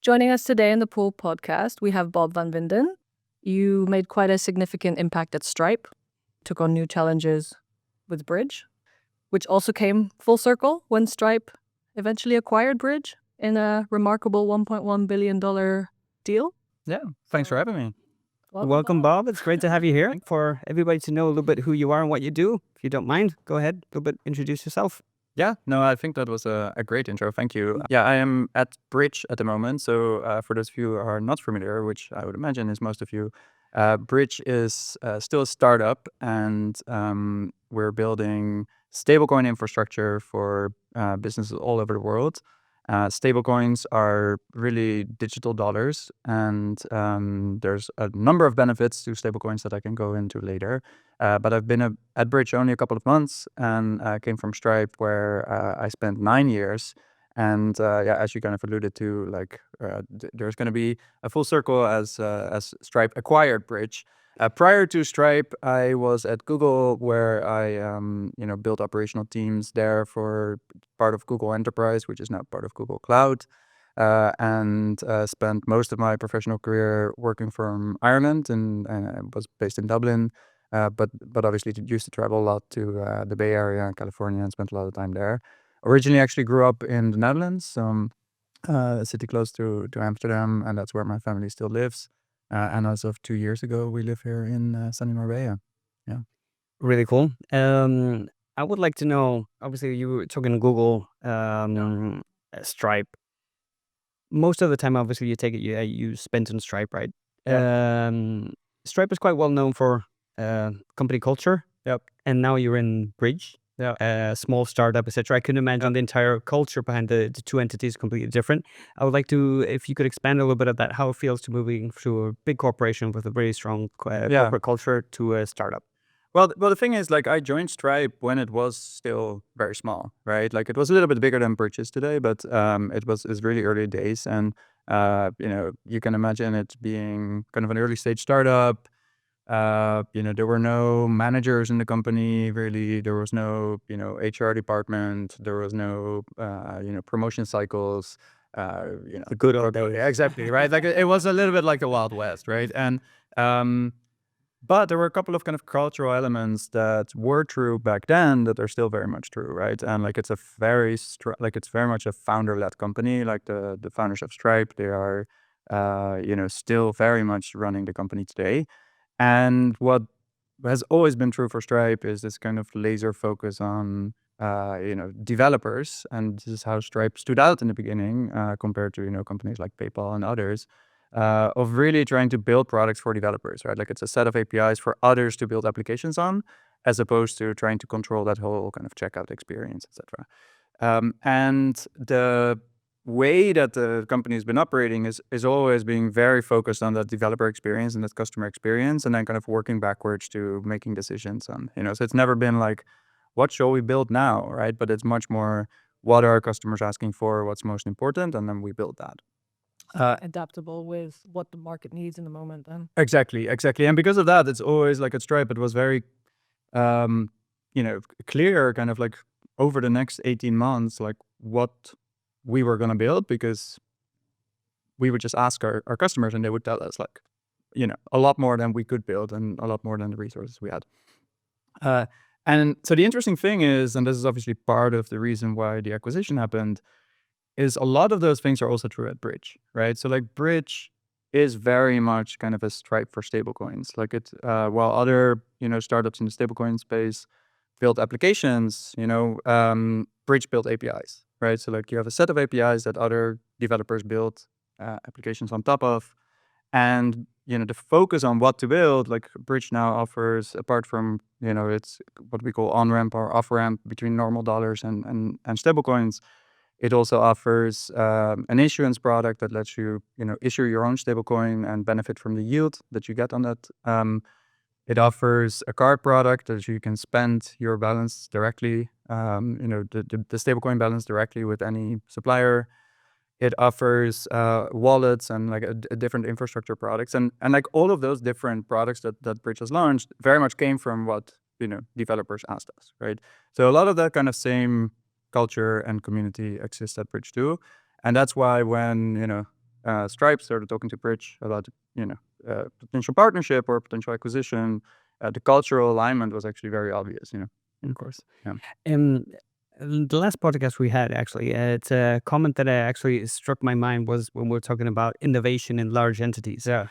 Joining us today in the Pool podcast, we have Bob van Winden. You made quite a significant impact at Stripe, took on new challenges with Bridge, which also came full circle when Stripe eventually acquired Bridge in a remarkable $1.1 billion deal. Yeah, thanks for having me. Welcome, Bob. It's great to have you here. For everybody to know a little bit who you are and what you do, if you don't mind, go ahead, a little bit, introduce yourself. Yeah, no, I think that was a great intro. Thank you. Yeah, I am at Bridge at the moment. So for those of you who are not familiar, which I would imagine is most of you, Bridge is still a startup, and we're building stablecoin infrastructure for businesses all over the world. Stablecoins are really digital dollars, and there's a number of benefits to stablecoins that I can go into later. But I've been at Bridge only a couple of months, and came from Stripe, where I spent 9 years. And yeah, as you kind of alluded to, like there's going to be a full circle as Stripe acquired Bridge. Prior to Stripe, I was at Google, where I built operational teams there for part of Google Enterprise, which is now part of Google Cloud, and spent most of my professional career working from Ireland, and was based in Dublin, but obviously used to travel a lot to the Bay Area and California, and spent a lot of time there. Originally, actually grew up in the Netherlands, a city close to Amsterdam, and that's where my family still lives. And as of 2 years ago, we live here in sunny Marbella. Yeah. Really cool. I would like to know, obviously you were talking Google, Stripe. Most of the time, obviously, you spent on Stripe, right? Stripe is quite well known for company culture. Yep. And now you're in Bridge. Yeah. Small startup, etc. I can imagine the entire culture behind the two entities completely different. I would like to, if you could expand a little bit of that, how it feels to moving through a big corporation with a very strong corporate culture to a startup. Well, the thing is, like, I joined Stripe when it was still very small, right? Like, it was a little bit bigger than Bridge is today, but it's really early days, and you can imagine it being kind of an early stage startup. There were no managers in the company, really. There was no, HR department. There was no, promotion cycles. The good old days. Yeah, exactly, right? Like, it was a little bit like the Wild West, right? And but there were a couple of kind of cultural elements that were true back then that are still very much true, right? And like, it's very much a founder-led company. Like, the founders of Stripe, they are, still very much running the company today. And what has always been true for Stripe is this kind of laser focus on, developers. And this is how Stripe stood out in the beginning, compared to, companies like PayPal and others, of really trying to build products for developers, right? Like, it's a set of APIs for others to build applications on, as opposed to trying to control that whole kind of checkout experience, etc. And the way that the company has been operating is always being very focused on that developer experience and that customer experience, and then kind of working backwards to making decisions on, so it's never been like, what shall we build now, right? But it's much more, what are our customers asking for, what's most important, and then we build that. Adaptable with what the market needs in the moment then. Exactly. And because of that, it's always like at Stripe, it was very, clear kind of like over the next 18 months, like what we were going to build, because we would just ask our customers, and they would tell us, like, a lot more than we could build and a lot more than the resources we had. And so the interesting thing is, and this is obviously part of the reason why the acquisition happened, is a lot of those things are also true at Bridge, right? So like, Bridge is very much kind of a Stripe for stablecoins. Like, it, while other, startups in the stablecoin space build applications, Bridge built APIs, right? So like, you have a set of APIs that other developers build applications on top of, and the focus on what to build, like, Bridge now offers, apart from it's what we call on-ramp or off-ramp between normal dollars and stablecoins. It also offers an issuance product that lets you issue your own stablecoin and benefit from the yield that you get on that. It offers a card product that you can spend your balance directly, the stablecoin balance directly with any supplier. It offers wallets and like a different infrastructure products, and like, all of those different products that Bridge has launched very much came from what developers asked us, right? So a lot of that kind of same culture and community exists at Bridge too, and that's why when Stripe started talking to Bridge about, potential partnership or potential acquisition, the cultural alignment was actually very obvious, Of course. Yeah. The last podcast we had, actually, it's a comment that actually struck my mind was when we were talking about innovation in large entities. Yeah.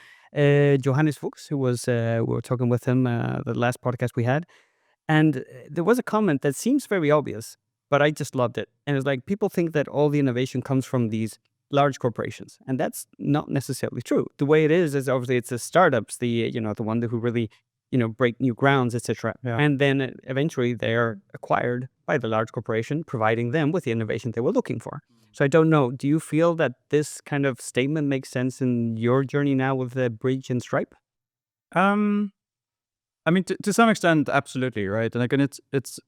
Johannes Fuchs, who was, we were talking with him the last podcast we had, and there was a comment that seems very obvious, but I just loved it. And it's like, people think that all the innovation comes from these large corporations, and that's not necessarily true. The way it is obviously it's the startups, the one who really break new grounds, etc. Yeah. And then eventually they're acquired by the large corporation, providing them with the innovation they were looking for. So I don't know, do you feel that this kind of statement makes sense in your journey now with the Bridge and Stripe? I mean, to some extent, absolutely, right? And again, it's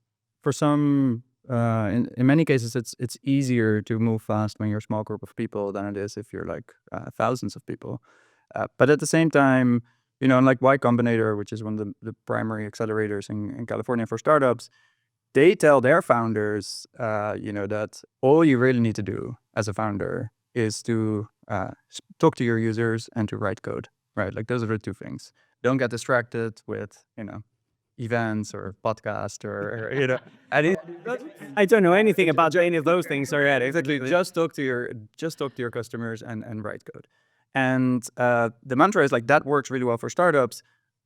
for some, in many cases, it's easier to move fast when you're a small group of people than it is if you're like thousands of people. But at the same time, like Y Combinator, which is one of the primary accelerators in California for startups, they tell their founders, that all you really need to do as a founder is to talk to your users and to write code, right? Like those are the two things. Don't get distracted with, events or podcast or I don't know anything about any of those things already. Exactly. Just talk to your customers and write code. And the mantra is like that works really well for startups,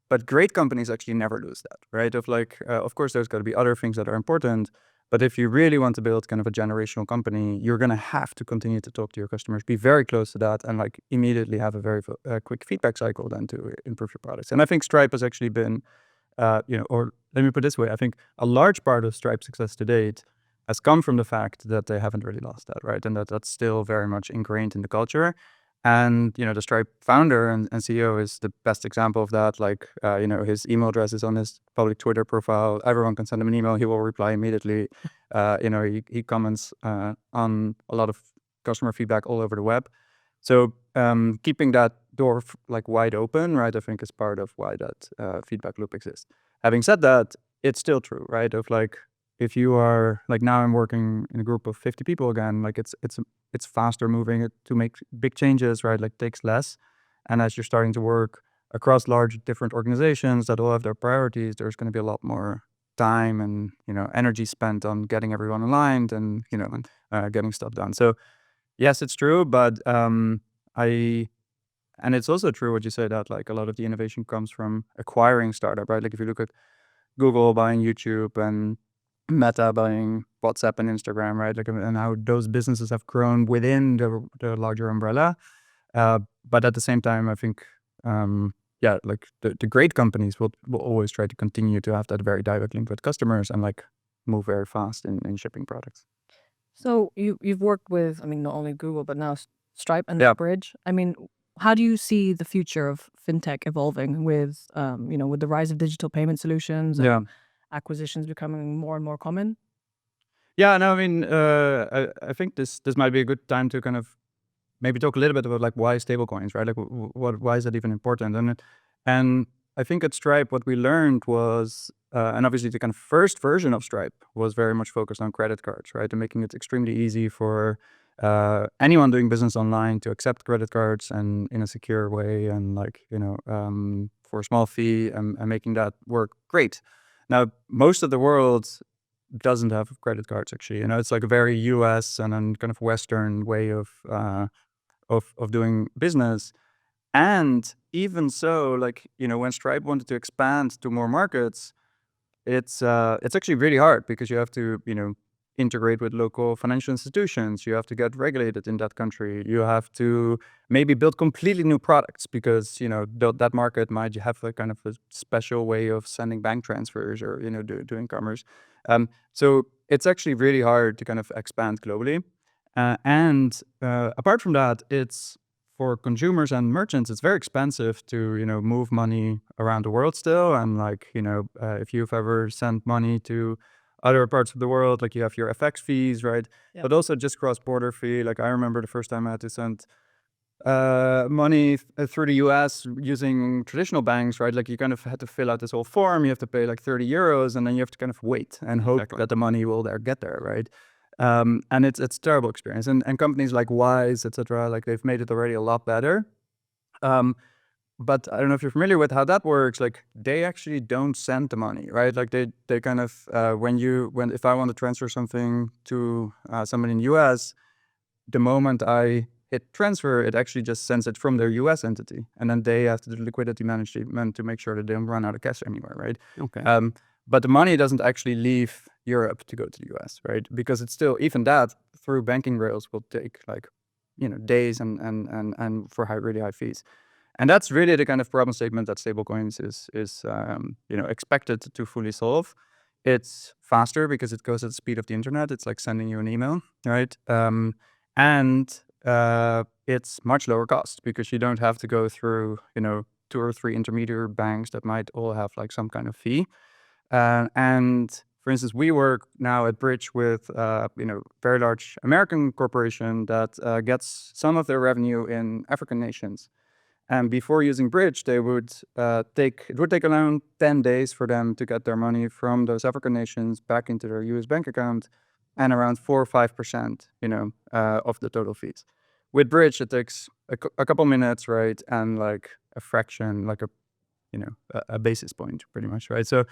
but great companies actually never lose that, right? Of course, there's got to be other things that are important, but if you really want to build kind of a generational company, you're going to have to continue to talk to your customers, be very close to that, and like immediately have a very quick feedback cycle then to improve your products. And I think Stripe has actually been, or let me put it this way, I think a large part of Stripe's success to date has come from the fact that they haven't really lost that, right? And that's still very much ingrained in the culture. And, the Stripe founder and CEO is the best example of that. Like, his email address is on his public Twitter profile. Everyone can send him an email. He will reply immediately. He comments on a lot of customer feedback all over the web. So keeping that door wide open, right, I think is part of why that feedback loop exists. Having said that, it's still true, right? Of like, if you are like now I'm working in a group of 50 people again, like it's faster moving to make big changes, right? Like takes less. And as you're starting to work across large different organizations that all have their priorities, there's going to be a lot more time and, energy spent on getting everyone aligned and, getting stuff done. So yes, it's true, but and it's also true what you say that like a lot of the innovation comes from acquiring startup, right? Like if you look at Google buying YouTube and Meta buying WhatsApp and Instagram, right? Like, and how those businesses have grown within the larger umbrella. But at the same time, I think, like the great companies will always try to continue to have that very direct link with customers and like move very fast in shipping products. So you've worked with, I mean, not only Google, but now Stripe and Yeah. Bridge. I mean, how do you see the future of fintech evolving with, with the rise of digital payment solutions and Yeah. acquisitions becoming more and more common? Yeah, no, I mean, I think this might be a good time to kind of maybe talk a little bit about like why stablecoins, right? Like why is that even important? And I think at Stripe, what we learned was, and obviously the kind of first version of Stripe was very much focused on credit cards, right? And making it extremely easy for anyone doing business online to accept credit cards and in a secure way and like, for a small fee and making that work great. Now, most of the world doesn't have credit cards actually. It's like a very US and then kind of Western way of doing business. And even so, like, when Stripe wanted to expand to more markets, it's actually really hard because you have to, integrate with local financial institutions. You have to get regulated in that country. You have to maybe build completely new products because, that market might have a kind of a special way of sending bank transfers or, doing commerce. So it's actually really hard to kind of expand globally. And apart from that, it's for consumers and merchants, it's very expensive to, move money around the world still. And like, if you've ever sent money to other parts of the world, like you have your FX fees, right? Yep. But also just cross-border fee. Like I remember the first time I had to send money through the US using traditional banks, right? Like you kind of had to fill out this whole form. You have to pay like 30 euros and then you have to kind of wait and hope Exactly. that the money will get there, right? And it's a terrible experience. And companies like Wise, etc., like they've made it already a lot better. But I don't know if you're familiar with how that works. Like they actually don't send the money, right? Like they kind of if I want to transfer something to somebody in the US, the moment I hit transfer, it actually just sends it from their US entity, and then they have to do liquidity management to make sure that they don't run out of cash anywhere, right? Okay. But the money doesn't actually leave Europe to go to the US, right? Because it's still, even that through banking rails will take like, days and for really high fees. And that's really the kind of problem statement that stablecoins is expected to fully solve. It's faster because it goes at the speed of the internet. It's like sending you an email, right? And it's much lower cost because you don't have to go through, 2 or 3 intermediary banks that might all have like some kind of fee. And for instance, we work now at Bridge with, very large American corporation that gets some of their revenue in African nations. And before using Bridge, it would take around 10 days for them to get their money from those African nations back into their US bank account, and around 4 or 5%, of the total fees. With Bridge, it takes a couple minutes, right? And like a fraction, like a basis point pretty much, right? So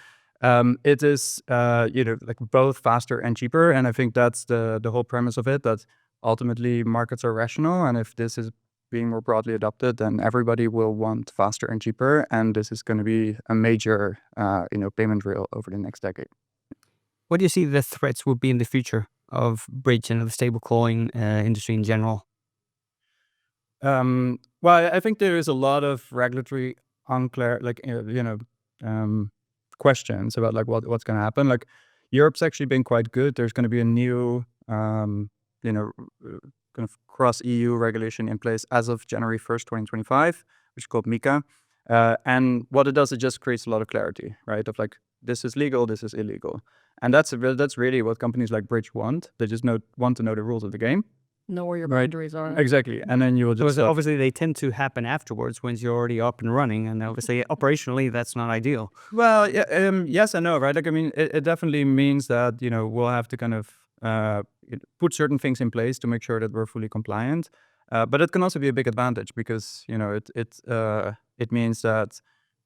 it is, like both faster and cheaper. And I think that's the whole premise of it, that ultimately markets are rational. And if this is being more broadly adopted, then everybody will want faster and cheaper. And this is going to be a major, payment rail over the next decade. What do you see the threats will be in the future of Bridge and the stablecoin industry in general? Well, I think there is a lot of regulatory unclear, like, questions about like what's going to happen. Like Europe's actually been quite good. There's going to be a new, kind of cross EU regulation in place as of January 1st, 2025, which is called MiCA. And what it does, it just creates a lot of clarity, right? Of like, this is legal, this is illegal. And that's really what companies like Bridge want. They just want to know the rules of the game. Know where your Right. boundaries are. Exactly. And then you will just... Because obviously they tend to happen afterwards when you're already up and running, and obviously operationally that's not ideal. Well, yeah, yes and no, right? Like, I mean, it definitely means that, we'll have to kind of put certain things in place to make sure that we're fully compliant. But it can also be a big advantage because, it means that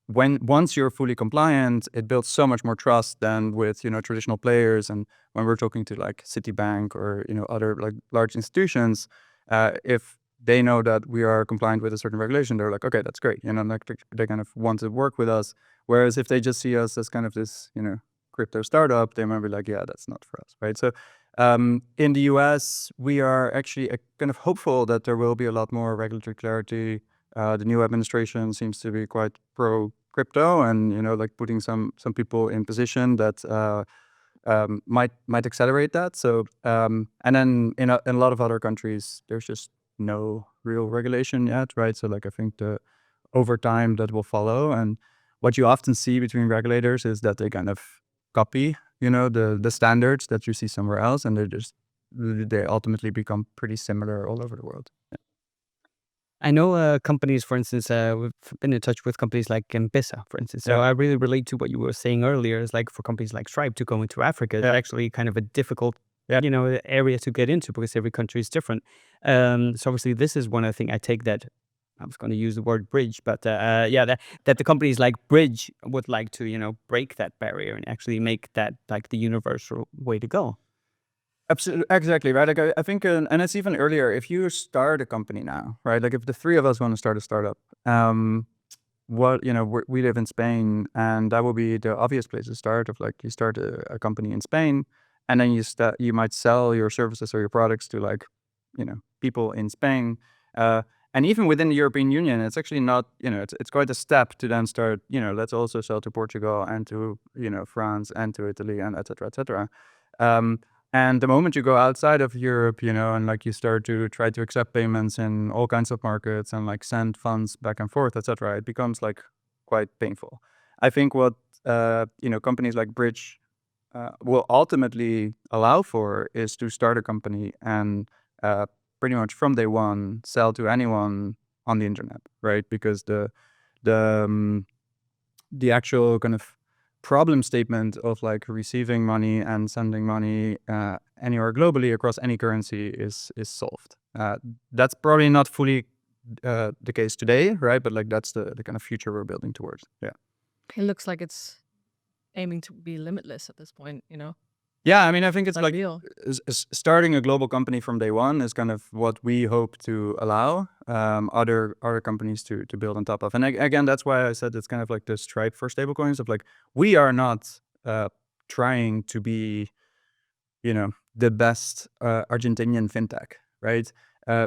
once you're fully compliant, it builds so much more trust than with, traditional players. And when we're talking to like Citibank or, other like large institutions, if they know that we are compliant with a certain regulation, they're like, okay, that's great. Like they kind of want to work with us. Whereas if they just see us as kind of this, crypto startup, they might be like, yeah, that's not for us, right? So in the US, we are actually kind of hopeful that there will be a lot more regulatory clarity. The new administration seems to be quite pro crypto, and like putting some people in position that might accelerate that. So and then in a lot of other countries, there's just no real regulation yet, right? So like I think over time that will follow. And what you often see between regulators is that they kind of copy, the standards that you see somewhere else, and they ultimately become pretty similar all over the world. I know companies, for instance, we've been in touch with companies like M-Pesa, for instance. So Yeah. I really relate to what you were saying earlier. Is like for companies like Stripe to go into Africa, it's Yeah. actually kind of a difficult, Yeah. area to get into because every country is different. So obviously, this is one of the things I take that I was going to use the word bridge, but that the companies like Bridge would like to, break that barrier and actually make that like the universal way to go. Absolutely, exactly, right? Like I think, and it's even earlier. If you start a company now, right? Like if the three of us want to start a startup, we live in Spain, and that will be the obvious place to start. Of like you start a company in Spain, and then you might sell your services or your products to like, people in Spain. And even within the European Union, it's actually not, it's quite a step to then start, let's also sell to Portugal and to, France and to Italy and et cetera, et cetera. And the moment you go outside of Europe, and like you start to try to accept payments in all kinds of markets and like send funds back and forth, etc., it becomes like quite painful. I think what companies like Bridge will ultimately allow for is to start a company and pretty much from day one sell to anyone on the internet, right? Because the actual kind of problem statement of like receiving money and sending money anywhere globally across any currency is solved. That's probably not fully the case today, right? But like that's the kind of future we're building towards. Yeah. It looks like it's aiming to be limitless at this point, you know? Yeah, I mean, I think it's like Ideal. starting a global company from day one is kind of what we hope to allow other companies to build on top of. And again, that's why I said it's kind of like the Stripe for stablecoins of like, we are not trying to be, you know, the best Argentinian fintech, right?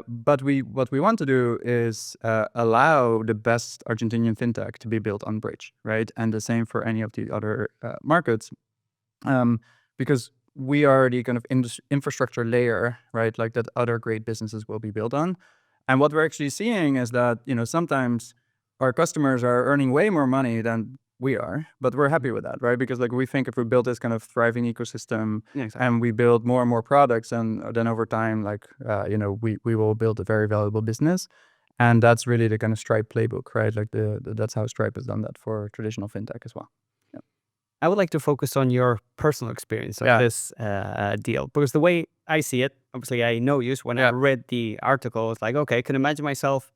But what we want to do is allow the best Argentinian fintech to be built on Bridge, right? And the same for any of the other markets. Because we are the kind of infrastructure layer, right? Like that other great businesses will be built on. And what we're actually seeing is that, you know, sometimes our customers are earning way more money than we are, but we're happy with that, right? Because like we think if we build this kind of thriving ecosystem and we build more and more products, and then over time, like, you know, we will build a very valuable business. And that's really the kind of Stripe playbook, right? Like that's how Stripe has done that for traditional fintech as well. I would like to focus on your personal experience of this deal, because the way I see it, obviously I know you, so when I read the article, it's like, okay, I can imagine myself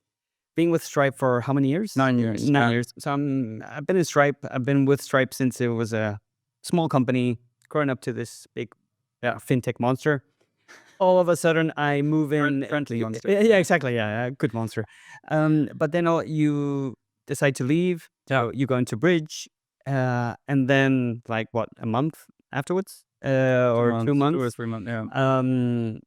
being with Stripe for how many years? 9 years. 9 years. So I've been in Stripe. I've been with Stripe since it was a small company, growing up to this big fintech monster. All of a sudden, I move in. Friendly monster. Yeah, exactly. Yeah, good monster. But then you decide to leave. So you go into Bridge. And then, like, what, a month afterwards? Or 2 months? 2 or 3 months, yeah.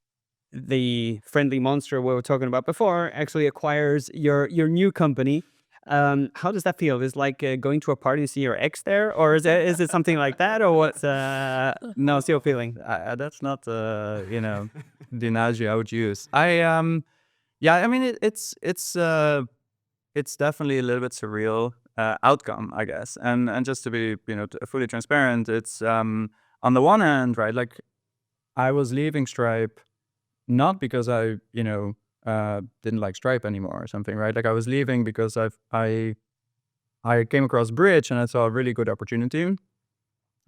The friendly monster we were talking about before actually acquires your new company. How does that feel? Is like going to a party and see your ex there? Or is it something like that? Or what's no, still feeling? That's not, you know, the analogy I would use. Yeah, I mean, it's definitely a little bit surreal outcome, I guess. And just to be, you know, fully transparent, it's on the one hand, right, like I was leaving Stripe not because I, you know, didn't like Stripe anymore or something, right? Like I was leaving because I came across Bridge and I saw a really good opportunity.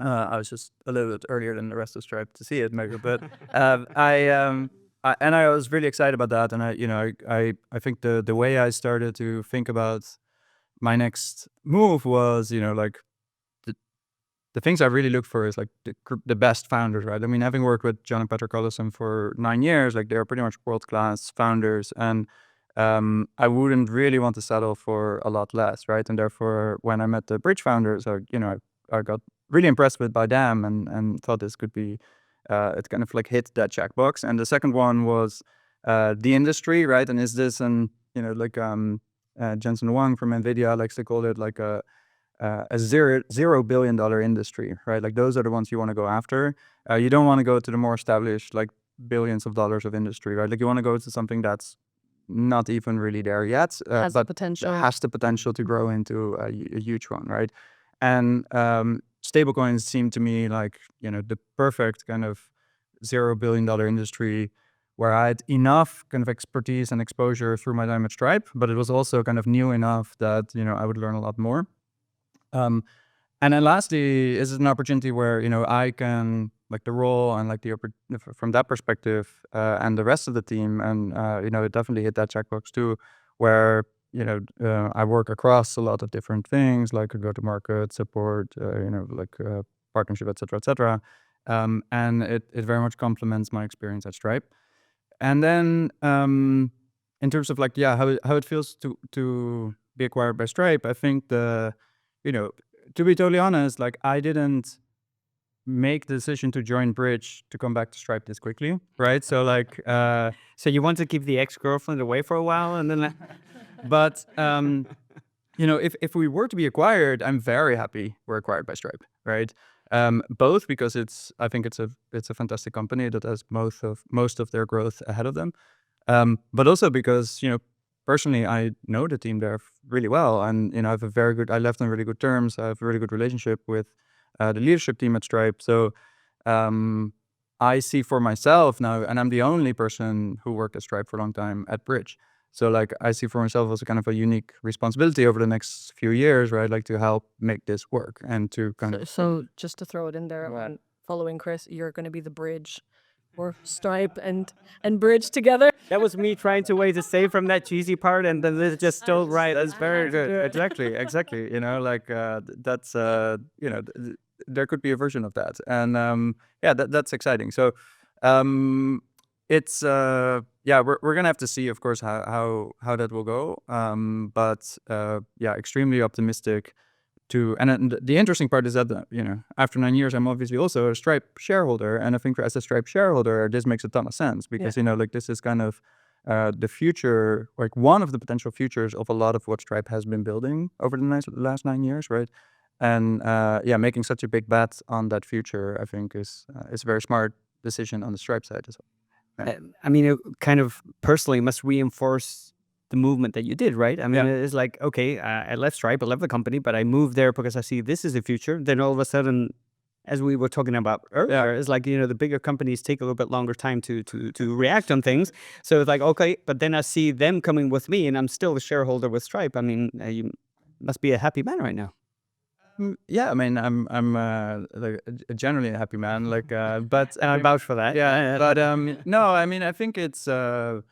I was just a little bit earlier than the rest of Stripe to see it, maybe, but I was really excited about that. And I think the way I started to think about my next move was, you know, like the things I really look for is like the best founders, right? I mean, having worked with John and Patrick Collison for 9 years, like they're pretty much world-class founders, and I wouldn't really want to settle for a lot less, right? And therefore, when I met the Bridge founders, I got really impressed by them and thought this could be, it kind of like hit that checkbox. And the second one was the industry, right? And is this like Jensen Huang from NVIDIA likes to call it like a $0 billion industry, right? Like those are the ones you want to go after. You don't want to go to the more established, like billions of dollars of industry, right? Like you want to go to something that's not even really there yet, Has the but potential. has the potential to grow into a huge one, right? And stablecoins seem to me like, you know, the perfect kind of $0 billion industry where I had enough kind of expertise and exposure through my time at Stripe, but it was also kind of new enough that, you know, I would learn a lot more. And then lastly, is it an opportunity where, you know, I can, like the role and like from that perspective, and the rest of the team, and, you know, it definitely hit that checkbox too, where, you know, I work across a lot of different things, like go-to-market, support, you know, like partnership, et cetera, and it very much complements my experience at Stripe. And then in terms of like, how it feels to be acquired by Stripe, I think you know, to be totally honest, like I didn't make the decision to join Bridge to come back to Stripe this quickly, right? So like, So you want to keep the ex-girlfriend away for a while, and then but you know, if we were to be acquired, I'm very happy we're acquired by Stripe, right? Both because I think it's a fantastic company that has most of their growth ahead of them, but also because, you know, personally, I know the team there really well, and you know, I left on really good terms. I have a really good relationship with the leadership team at Stripe. So I see for myself now, and I'm the only person who worked at Stripe for a long time at Bridge. So like I see for myself as a kind of a unique responsibility over the next few years, right? Like to help make this work and to kind of. So just to throw it in there, following Chris, you're going to be the bridge or Stripe and Bridge together. That was me trying to way to save from that cheesy part, and then it's just still right. That's very good. do it. Exactly. You know, like that's you know, there could be a version of that, and yeah, that's exciting. So it's yeah, we're gonna have to see, of course, how that will go. But yeah, extremely optimistic. And the interesting part is that you know, after 9 years, I'm obviously also a Stripe shareholder, and I think as a Stripe shareholder, this makes a ton of sense because you know, like this is kind of the future, like one of the potential futures of a lot of what Stripe has been building over the last 9 years, right? And yeah, making such a big bet on that future, I think, is a very smart decision on the Stripe side as well. Yeah. I mean, it kind of personally must reinforce the movement that you did, right? I mean, Yeah. it's like, okay, I left Stripe, I left the company, but I moved there because I see this is the future. Then all of a sudden, as we were talking about earlier, it's like, you know, the bigger companies take a little bit longer time to react on things. So it's like, okay, but then I see them coming with me, and I'm still a shareholder with Stripe. I mean, you must be a happy man right now. Yeah, I mean, I'm like generally a happy man, like, but And I vouch for that. yeah, but no, I mean, I think it's to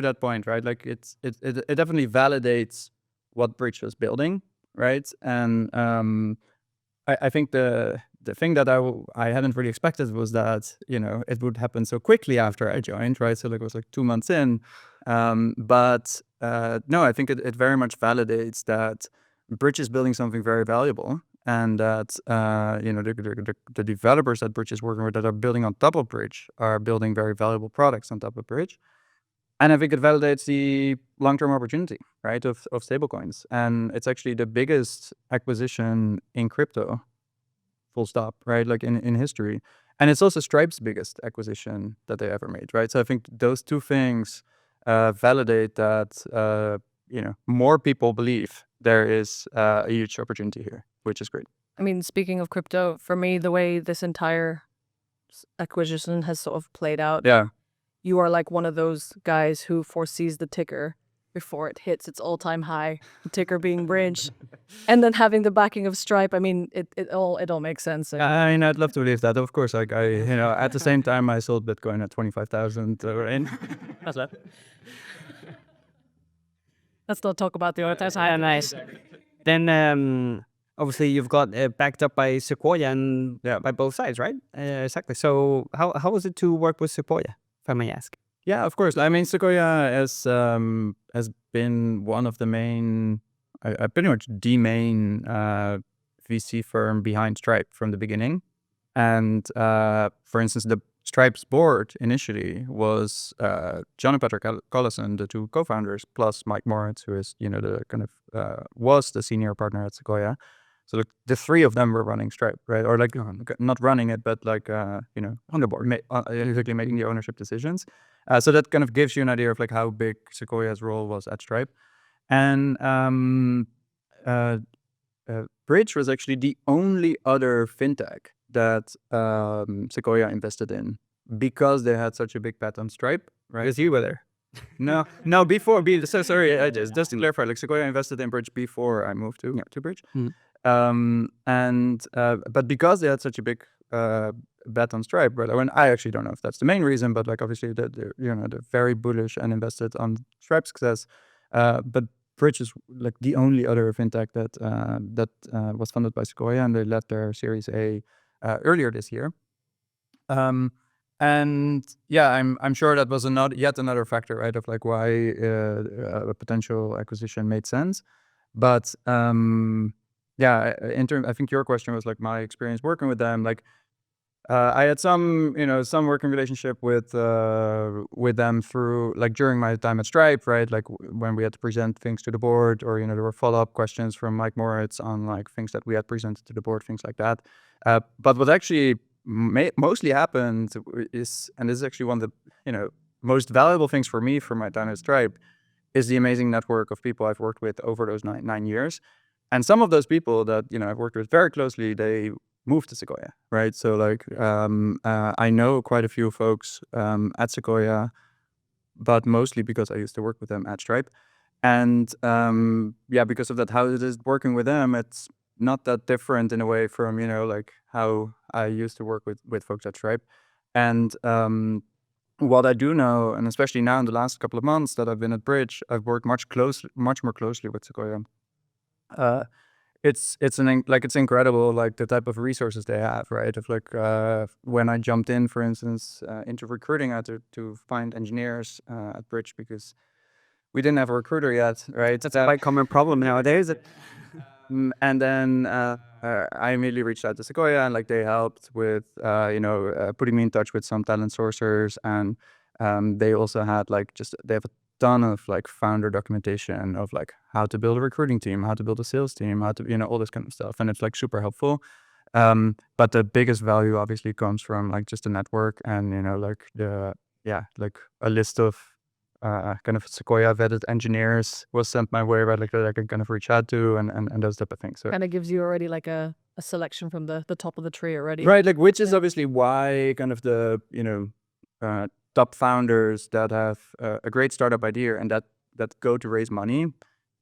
that point, right? Like it definitely validates what Bridge was building, right? And I think the thing that I hadn't really expected was that, you know, it would happen so quickly after I joined, right? So like it was like 2 months in, but no, I think it very much validates that Bridge is building something very valuable, and that you know, the developers that Bridge is working with that are building on top of Bridge are building very valuable products on top of Bridge. And I think it validates the long-term opportunity, right, of stablecoins. And it's actually the biggest acquisition in crypto, full stop, right, like in history. And it's also Stripe's biggest acquisition that they ever made, right? So I think those two things validate that, you know, more people believe there is a huge opportunity here, which is great. I mean, speaking of crypto, for me, the way this entire acquisition has sort of played out, Yeah. you are like one of those guys who foresees the ticker before it hits its all-time high, the ticker being Bridge, and then having the backing of Stripe. I mean, it all makes sense. I mean, I'd love to believe that. Of course, like you know, at the same time, I sold Bitcoin at 25,000 in. That's that. Let's not talk about the other times. Nice. Then obviously you've got backed up by Sequoia and by both sides, right? Exactly. So how was it to work with Sequoia, if I may ask? Yeah, of course. I mean, Sequoia has been one of the main, pretty much the main VC firm behind Stripe from the beginning. And for instance, the Stripe's board initially was John and Patrick Collison, the two co-founders, plus Mike Moritz, who is, you know, the kind of was the senior partner at Sequoia. So the three of them were running Stripe, right? Or like not running it, but like you know, on the board, exactly, making the ownership decisions. So that kind of gives you an idea of like how big Sequoia's role was at Stripe. And Bridge was actually the only other fintech that Sequoia invested in because they had such a big bet on Stripe, right? Because you were there. No, before. So sorry, I just to clarify, like Sequoia invested in Bridge before I moved to Bridge. But because they had such a big bet on Stripe, right? When I actually don't know if that's the main reason, but like obviously they're you know, they're very bullish and invested on Stripe's success. But Bridge is like the only other fintech that was funded by Sequoia, and they led their Series A earlier this year. And yeah, I'm sure that was yet another factor, right, of like why a potential acquisition made sense. But yeah, I think your question was like my experience working with them. Like I had some working relationship with them through like during my time at Stripe, right? Like when we had to present things to the board, or you know, there were follow-up questions from Mike Moritz on like things that we had presented to the board, things like that. But what actually mostly happened is, and this is actually one of the, you know, most valuable things for me from my time at Stripe, is the amazing network of people I've worked with over those nine years. And some of those people that, you know, I've worked with very closely, they moved to Sequoia, right? So like I know quite a few folks at Sequoia, but mostly because I used to work with them at Stripe. And yeah, because of that, how it is working with them, it's not that different in a way from, you know, like how I used to work with folks at Stripe. And what I do know, and especially now in the last couple of months that I've been at Bridge, I've worked much more closely with Sequoia. It's incredible, like the type of resources they have, right? Of like when I jumped in, for instance, into recruiting, I had to find engineers at Bridge because we didn't have a recruiter yet, right? That's a quite common problem nowadays. And then I immediately reached out to Sequoia, and like they helped with putting me in touch with some talent sourcers, and they also had they have a ton of like founder documentation of like how to build a recruiting team, how to build a sales team, how to all this kind of stuff, and it's like super helpful. But the biggest value obviously comes from like just the network and like a list of kind of Sequoia vetted engineers was sent my way, right? Like that I can kind of reach out to and those type of things. So Kind of gives you already like a selection from the top of the tree already. right, like which is obviously why kind of the top founders that have a great startup idea and that go to raise money,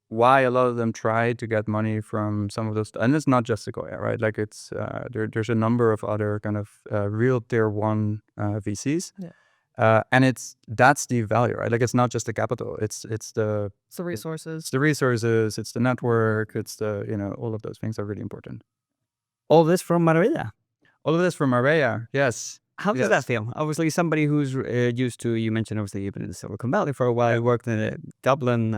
why a lot of them try to get money from some of those, and it's not just Sequoia, right? Like it's there's a number of other kind of real tier one VCs. Yeah. And that's the value, right? Like it's not just the capital, it's the resources. it's the resources, it's the network, it's the all of those things are really important. All this from Marbella. All of this from Marbella, yes. How does that feel? Obviously, somebody who's used to, you mentioned obviously you've been in Silicon Valley for a while, you worked in Dublin,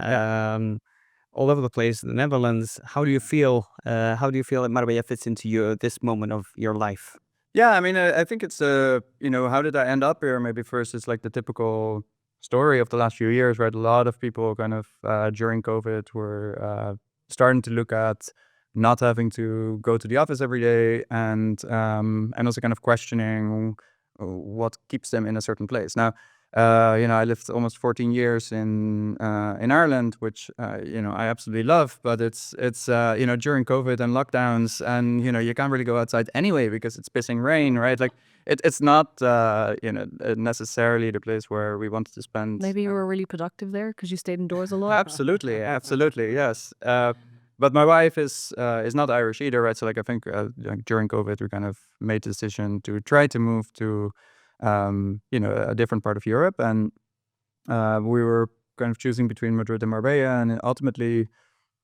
all over the place, the Netherlands. How do you feel? How do you feel that Marbella fits into this moment of your life? Yeah, I mean, I think it's how did I end up here? Maybe first it's like the typical story of the last few years, right? A lot of people kind of during COVID were starting to look at not having to go to the office every day, and also kind of questioning what keeps them in a certain place. Now, I lived almost 14 years in Ireland, which I absolutely love, but it's during COVID and lockdowns, and you can't really go outside anyway because it's pissing rain, right? Like it's not necessarily the place where we wanted to spend. Maybe you were really productive there because you stayed indoors a lot. Absolutely, yes. But my wife is not Irish either, right? So like I think during COVID we kind of made the decision to try to move to a different part of Europe, and we were kind of choosing between Madrid and Marbella, and ultimately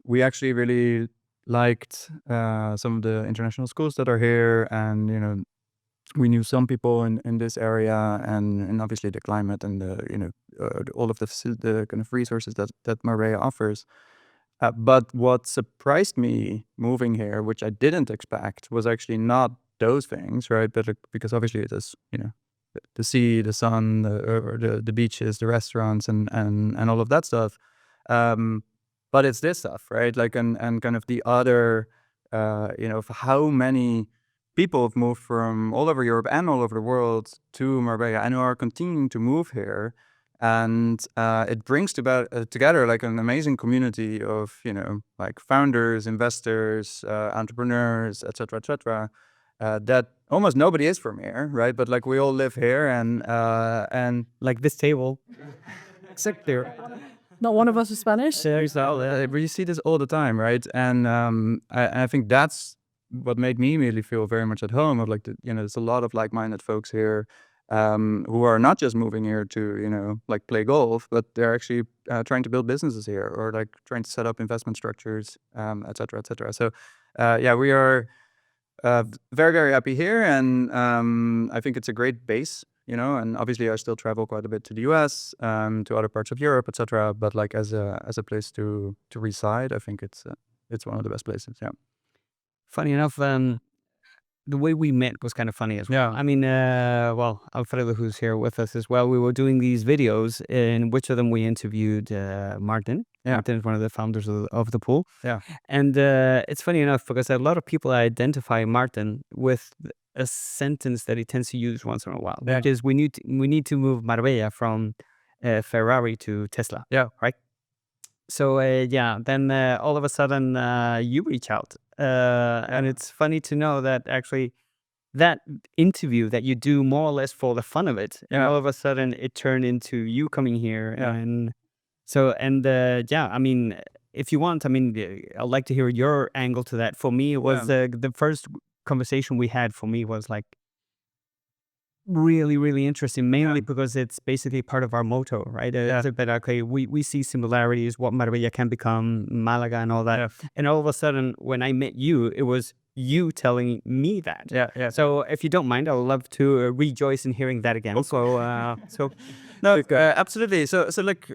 we actually really liked some of the international schools that are here, and we knew some people in this area, and obviously the climate and the all of the kind of resources that Marbella offers. But what surprised me moving here, which I didn't expect, was actually not those things, right? But because obviously it is, the sea, the sun, the beaches, the restaurants, and all of that stuff. But it's this stuff, right? Like and kind of the other, how many people have moved from all over Europe and all over the world to Marbella and who are continuing to move here. And it brings together like an amazing community of like founders, investors, entrepreneurs, etc., that almost nobody is from here, right? But like we all live here, and Like this table. Exactly. Not one of us is Spanish. You see this all the time, right? And I think that's what made me immediately feel very much at home. Of like there's a lot of like-minded folks here. Who are not just moving here to like play golf, but they're actually trying to build businesses here or like trying to set up investment structures, etc., etc. So we are very, very happy here, and I think it's a great base, and obviously I still travel quite a bit to the US, to other parts of Europe, etc. But like as a place to reside, I think it's one of the best places. Yeah. Funny enough, the way we met was kind of funny as well. Yeah. I mean, Alfredo, who's here with us as well, we were doing these videos, in which of them we interviewed Martin. Yeah. Martin is one of the founders of the pool. Yeah. And it's funny enough because a lot of people identify Martin with a sentence that he tends to use once in a while, Yeah. which is we need to move Marbella from Ferrari to Tesla. Yeah. Right. So then all of a sudden you reach out, and it's funny to know that actually that interview that you do more or less for the fun of it, and all of a sudden it turned into you coming here, and so I mean, if you want, I mean, I'd like to hear your angle to that. For me, it was the first conversation we had. For me, was like really, really interesting, mainly because it's basically part of our motto, right? It's a bit, okay, we see similarities, what Marbella can become, Malaga and all that. Yeah. And all of a sudden, when I met you, it was you telling me that. Yeah. So if you don't mind, I would love to rejoice in hearing that again. So No, absolutely. So like,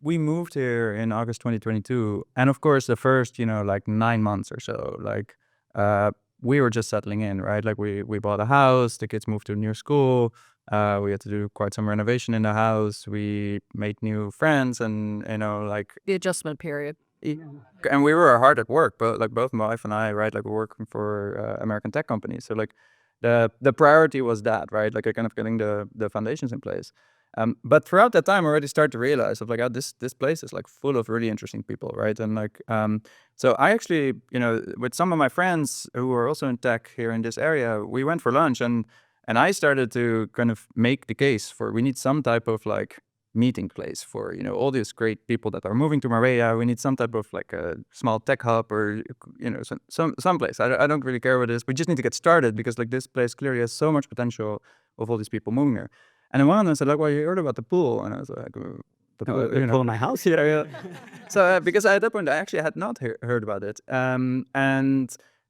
we moved here in August 2022, and of course the first, like 9 months or so, like we were just settling in, right? Like we bought a house, the kids moved to a new school, we had to do quite some renovation in the house, we made new friends, and like The adjustment period. and we were hard at work, but like both my wife and I, right, like we're working for American tech companies, so like the priority was that, right, like kind of getting the foundations in place. But throughout that time I already started to realize of like, oh, this place is like full of really interesting people, right? And like so I actually, with some of my friends who were also in tech here in this area, we went for lunch, and I started to kind of make the case for, we need some type of like meeting place for all these great people that are moving to Marbella. We need some type of like a small tech hub, or some place. I don't really care what it is. We just need to get started, because like this place clearly has so much potential of all these people moving here. And then one of them said like, well, you heard about the pool? And I was like, the pool, pool in my house. yeah. So because at that point I actually had not heard about it. So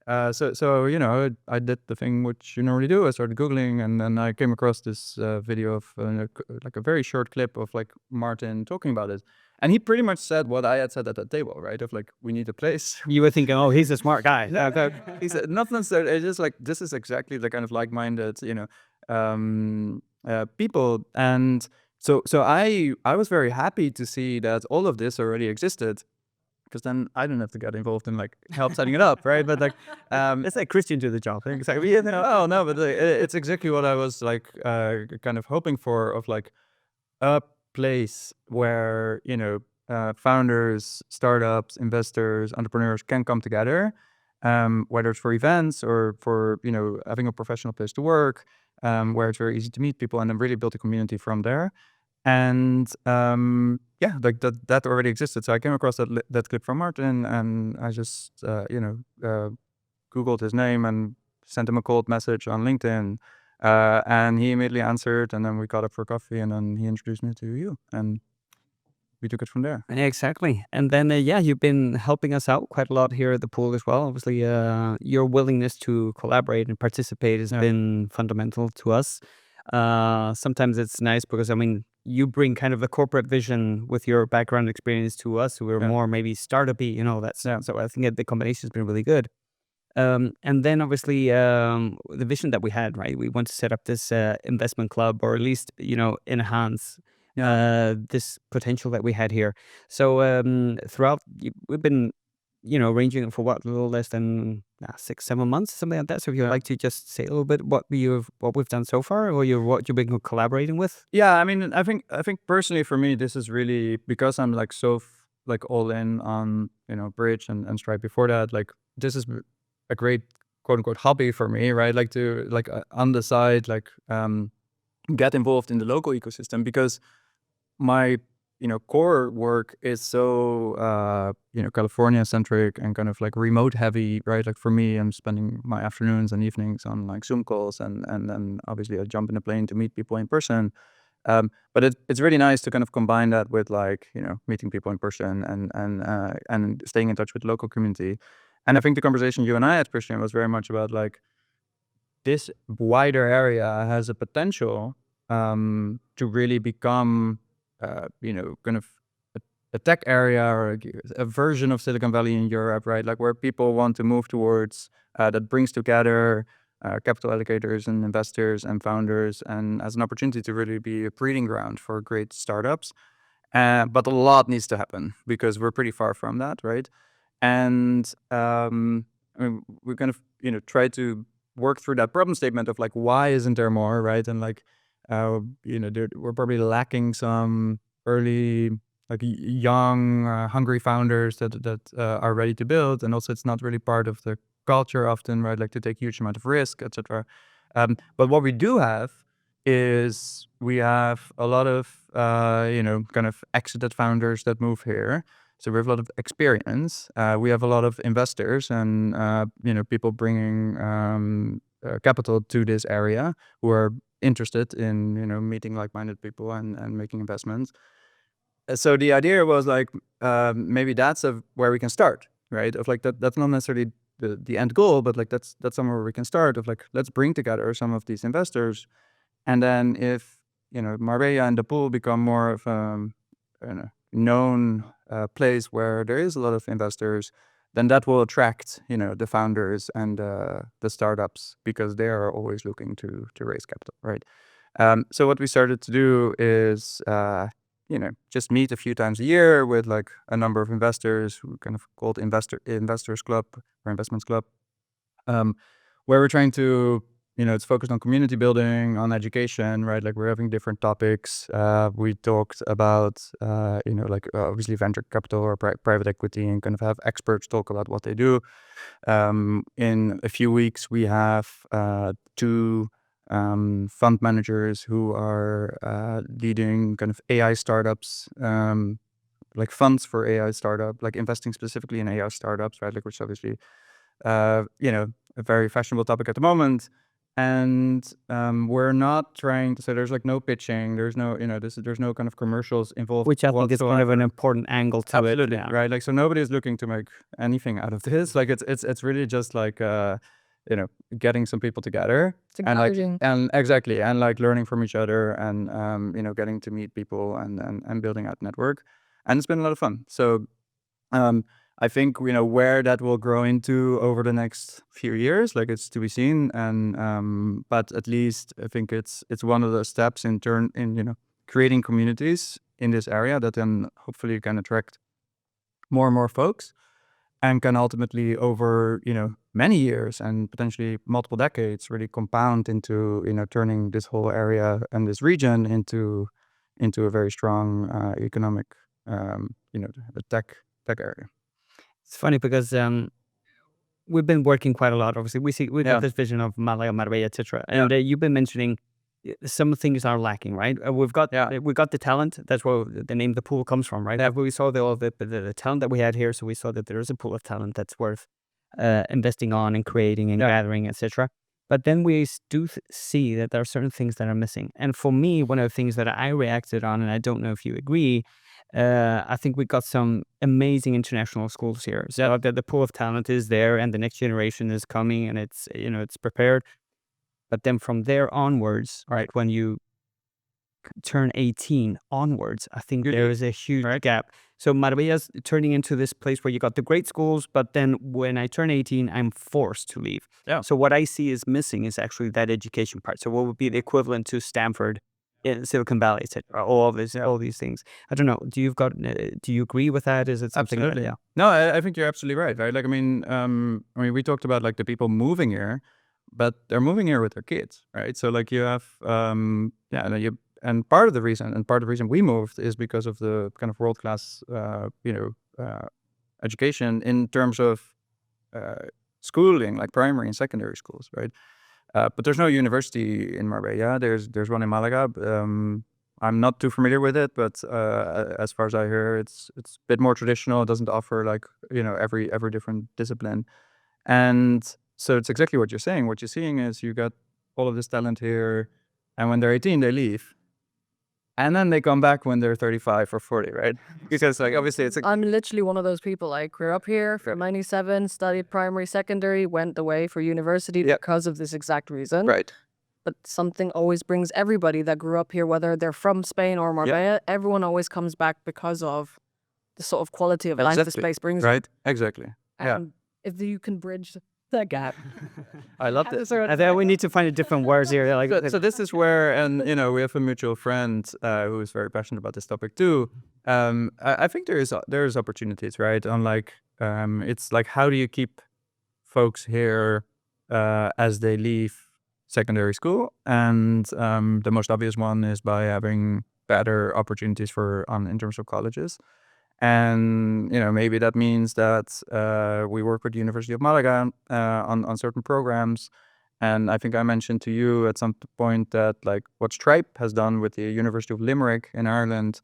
I did the thing which you normally do. I started Googling, and then I came across this video of like a very short clip of like Martin talking about it. And he pretty much said what I had said at that table, right? Of like, we need a place. You were thinking, oh, he's a smart guy. He said, not necessarily, it's just like, this is exactly the kind of like-minded, people. And so I was very happy to see that all of this already existed, because then I don't have to get involved in like help setting it up, right? But like, It's like Christian to the job. exactly. Oh no, but it's exactly what I was like, kind of hoping for, of like a place where founders, startups, investors, entrepreneurs can come together, whether it's for events or for having a professional place to work, where it's very easy to meet people, and then really build a community from there. And yeah, like that already existed. So I came across that clip from Martin, and I just Googled his name and sent him a cold message on LinkedIn, and he immediately answered. And then we caught up for coffee, and then he introduced me to you, and we took it from there. Exactly. And then, you've been helping us out quite a lot here at the pool as well. Obviously, your willingness to collaborate and participate has been fundamental to us. Sometimes it's nice because, I mean, you bring kind of the corporate vision with your background experience to us, who are more maybe startup-y, so I think the combination has been really good. And then obviously, the vision that we had, right? We want to set up this investment club, or at least, enhance this potential that we had here. So throughout, we've been, ranging for what, a little less than 6-7 months, something like that. So if you'd like to just say a little bit what we've done so far, or what you've been collaborating with. Yeah, I mean, I think personally for me, this is really because I'm like so like all in on Bridge and Stripe before that. Like, this is a great quote unquote hobby for me, right? Like to like on the side, like get involved in the local ecosystem, because my core work is so California centric and kind of like remote heavy, right? Like for me, I'm spending my afternoons and evenings on like Zoom calls, and then obviously I jump in a plane to meet people in person. But it's really nice to kind of combine that with like meeting people in person, and staying in touch with the local community. And I think the conversation you and I had, Christian, was very much about like, this wider area has a potential to really become kind of a tech area, or a version of Silicon Valley in Europe, right? Like where people want to move towards, that brings together capital allocators and investors and founders, and as an opportunity to really be a breeding ground for great startups. But a lot needs to happen, because we're pretty far from that, right? And I mean, we kind of try to work through that problem statement of like, why isn't there more, right? And like we're probably lacking some early, like young, hungry founders that are ready to build, and also it's not really part of the culture often, right? Like to take huge amount of risk, etc. But what we do have is we have a lot of kind of exited founders that move here. So we have a lot of experience. We have a lot of investors and people bringing capital to this area, who are interested in, you know, meeting like-minded people and making investments. So the idea was like, maybe that's where we can start, right? Of like that's not necessarily the end goal, but like that's somewhere where we can start. Of like, let's bring together some of these investors, and then if, you know, Marbella and the pool become more of a known place where there is a lot of investors, then that will attract, you know, the founders and the startups, because they are always looking to raise capital, right? So what we started to do is, you know, just meet a few times a year with like a number of investors, who kind of called investors club or investments club, where we're trying to, you know, it's focused on community building, on education, right? Like we're having different topics. We talked about, you know, like obviously venture capital or private equity, and kind of have experts talk about what they do. In a few weeks, we have 2 fund managers who are leading kind of AI startups, like funds for AI startup, like investing specifically in AI startups, right? Like, which obviously, you know, a very fashionable topic at the moment. And we're not trying to say there's like no pitching, there's no, you know, there's no kind of commercials involved, Which I think is kind of an important angle to absolutely, it. right? Like, so nobody's looking to make anything out of this. Like, it's really just like, you know, getting some people together, It's and like, encouraging. and exactly, and like learning from each other, and you know, getting to meet people and building out network, and it's been a lot of fun. So I think, you know, where that will grow into over the next few years, like, it's to be seen. And but at least I think it's one of the steps in you know, creating communities in this area that then hopefully can attract more and more folks, and can ultimately, over, you know, many years and potentially multiple decades, really compound into, you know, turning this whole area and this region into a very strong economic, you know, the tech area. It's funny because we've been working quite a lot. Obviously, we Yeah. got this vision of Malaga, Marbella, etc. And you've been mentioning some things are lacking, right? We've got the talent. That's where the name the pool comes from, right? We saw the talent that we had here, so we saw that there is a pool of talent that's worth investing on and creating and gathering, etc. But then we do see that there are certain things that are missing. And for me, one of the things that I reacted on, and I don't know if you agree, I think we got some amazing international schools here. So that the pool of talent is there, and the next generation is coming, and it's, you know, it's prepared. But then from there onwards, right, when you turn 18 onwards, I think there is a huge gap. So Marbella's turning into this place where you got the great schools, but then when I turn 18, I'm forced to leave. So what I see is missing is actually that education part. So what would be the equivalent to Stanford in Silicon Valley, etc. All these things. I don't know. Do you agree with that? Is it something? Absolutely. No, I think you're absolutely right. Right. Like, I mean, we talked about like the people moving here, but they're moving here with their kids, right? So like you have, and part of the reason we moved is because of the kind of world-class, education in terms of schooling, like primary and secondary schools, right? But there's no university in Marbella. There's one in Malaga. I'm not too familiar with it, but as far as I hear, it's a bit more traditional. It doesn't offer like, you know, every different discipline. And so it's exactly what you're saying. What you're seeing is you got all of this talent here, and when they're 18, they leave. And then they come back when they're 35 or 40, right? Because like, obviously it's I'm literally one of those people. I grew up here from 97, studied primary, secondary, went away for university because of this exact reason. right. But something always brings everybody that grew up here, whether they're from Spain or Marbella, everyone always comes back because of the sort of quality of life this place brings. Right. Exactly. And if you can bridge that gap. I love this. I think we need to find a different words here. Like, So this is where, and you know, we have a mutual friend who is very passionate about this topic too. I think there's opportunities, right? On like, it's like, how do you keep folks here as they leave secondary school? And the most obvious one is by having better opportunities in terms of colleges. And, you know, maybe that means that we work with the University of Malaga on certain programs. And I think I mentioned to you at some point that like what Stripe has done with the University of Limerick in Ireland,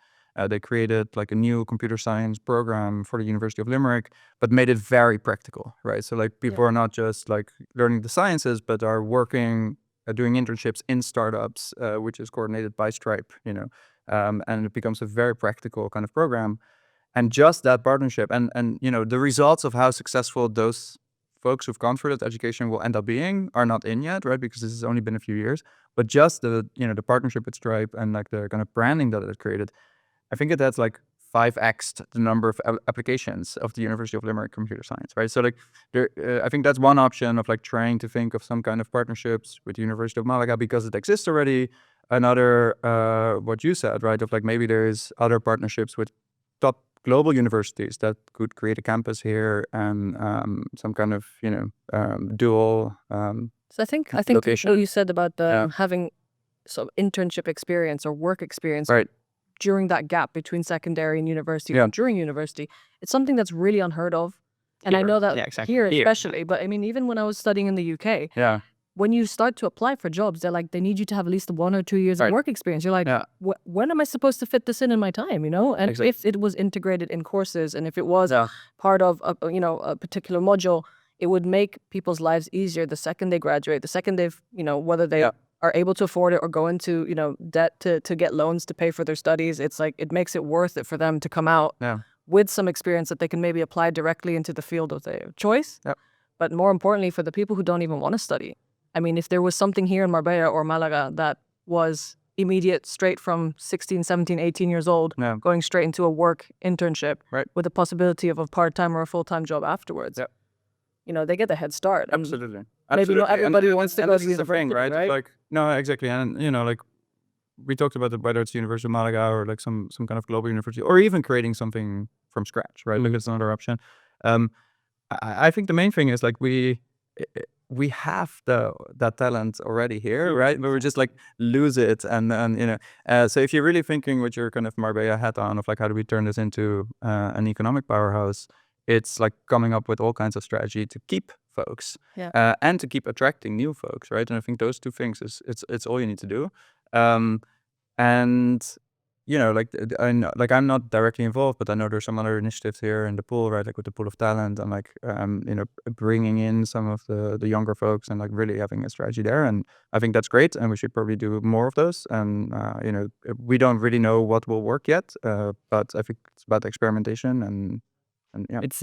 they created like a new computer science program for the University of Limerick, but made it very practical, right? So like people are not just like learning the sciences, but are working doing internships in startups, which is coordinated by Stripe, and it becomes a very practical kind of program. And just that partnership and the results of how successful those folks who've gone through that education will end up being are not in yet, right? Because this has only been a few years. But just the partnership with Stripe and like the kind of branding that it created, I think it has like 5x the number of applications of the University of Limerick Computer Science, right? So like I think that's one option of like trying to think of some kind of partnerships with the University of Malaga because it exists already. Another, what you said, right, of like maybe there's other partnerships with top global universities that could create a campus here and some kind of dual So I think location. what you said about Yeah. having sort of internship experience or work experience Right. during that gap between secondary and university Yeah. or during university, it's something that's really unheard of. And I Here. know that Yeah, exactly. here Here. especially, but I mean, even when I was studying in the UK, Yeah. when you start to apply for jobs, they're like, they need you to have at least 1 or 2 years of Right. work experience. You're like, Yeah. when am I supposed to fit this in my time, And Exactly. if it was integrated in courses and if it was Yeah. part of, a particular module, it would make people's lives easier the second they graduate, the second they've, whether they Yeah. are able to afford it or go into, debt to get loans to pay for their studies. It's like, it makes it worth it for them to come out Yeah. with some experience that they can maybe apply directly into the field of their choice. Yep. But more importantly, for the people who don't even want to study. I mean, if there was something here in Marbella or Malaga that was immediate, straight from 16, 17, 18 years old, Yeah. going straight into a work internship Right. with the possibility of a part-time or a full-time job afterwards, Yep. They get the head start. And Absolutely. maybe not everybody wants to and go this to is the thing, university, right? right? Like, no, exactly. And, like, we talked about whether it's the University of Malaga or like some kind of global university or even creating something from scratch, right? Like, it's another option. I think the main thing is like we have that talent already here, right? But we're just like lose it, and so if you're really thinking with your kind of Marbella hat on of like how do we turn this into an economic powerhouse, it's like coming up with all kinds of strategy to keep folks, and to keep attracting new folks, right? And I think those two things it's all you need to do, and like I know, like I'm not directly involved, but I know there's some other initiatives here in the pool, right? Like with the pool of talent and like bringing in some of the younger folks and like really having a strategy there. And I think that's great, and we should probably do more of those. And we don't really know what will work yet, but I think it's about experimentation and yeah. It's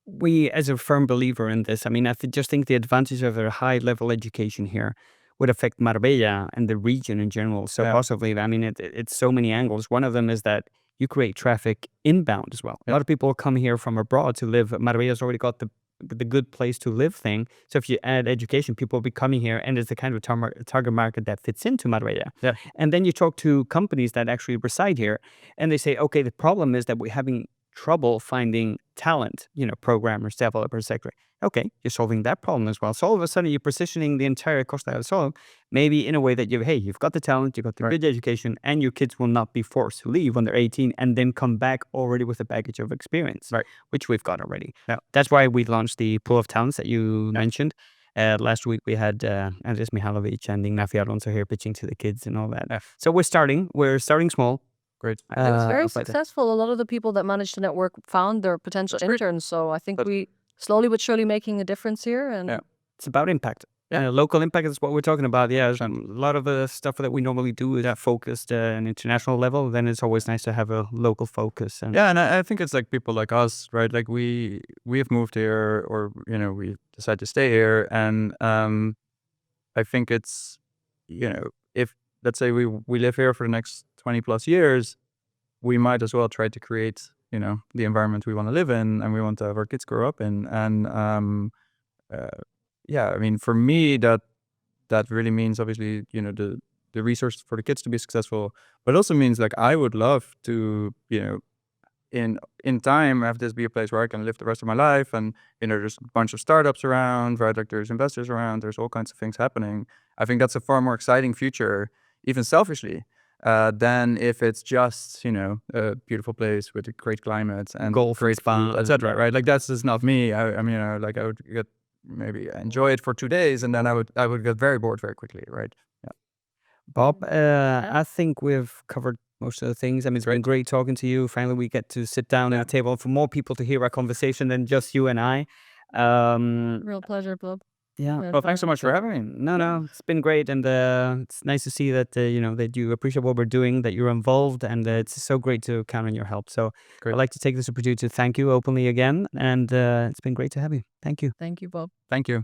we as a firm believer in this. I mean, I just think the advantage of a high level education here would affect Marbella and the region in general so positively. I mean, it's so many angles. One of them is that you create traffic inbound as well. A lot of people come here from abroad to live. Marbella's already got the good place to live thing. So if you add education, people will be coming here, and it's the kind of target market that fits into Marbella. Yeah. And then you talk to companies that actually reside here, and they say, okay, the problem is that we're having trouble finding talent, programmers, developers, etc. Okay, you're solving that problem as well. So all of a sudden you're positioning the entire Costa del Sol maybe in a way that you've got the talent, you've got the good education, and your kids will not be forced to leave when they're 18 and then come back already with a baggage of experience, which we've got already. Yeah. That's why we launched the pool of talents that you mentioned. Last week we had Andres Mihalovic and Ignacio Alonso here pitching to the kids and all that. Yeah. So we're starting small. Great. It's very successful. A lot of the people that managed to network found their potential interns. So I think we slowly but surely making a difference here. And it's about impact. Local impact is what we're talking about. Yeah, a lot of the stuff that we normally do is focused at an international level. Then it's always nice to have a local focus. And and I think it's like people like us, right? Like we have moved here, or we decided to stay here, and I think it's if let's say we live here for the next 20 plus years, we might as well try to create the environment we want to live in and we want to have our kids grow up in. And I mean, for me that really means obviously the resource for the kids to be successful, but it also means like I would love to in time have this be a place where I can live the rest of my life, and there's a bunch of startups around, right? Like there's investors around, there's all kinds of things happening. I think that's a far more exciting future, even selfishly, than if it's just a beautiful place with a great climate and golf, great food, etc. Right? Like that's just not me. I mean, like I would get maybe enjoy it for 2 days, and then I would get very bored very quickly, right? Yeah. Bob, I think we've covered most of the things. I mean, it's been great talking to you. Finally, we get to sit down at a table for more people to hear our conversation than just you and I. Real pleasure, Bob. Yeah. Well, thanks so much for having me. No, it's been great, and it's nice to see that that you appreciate what we're doing, that you're involved, and it's so great to count on your help. So Great. I'd like to take this opportunity to thank you openly again, and it's been great to have you. Thank you. Thank you, Bob. Thank you.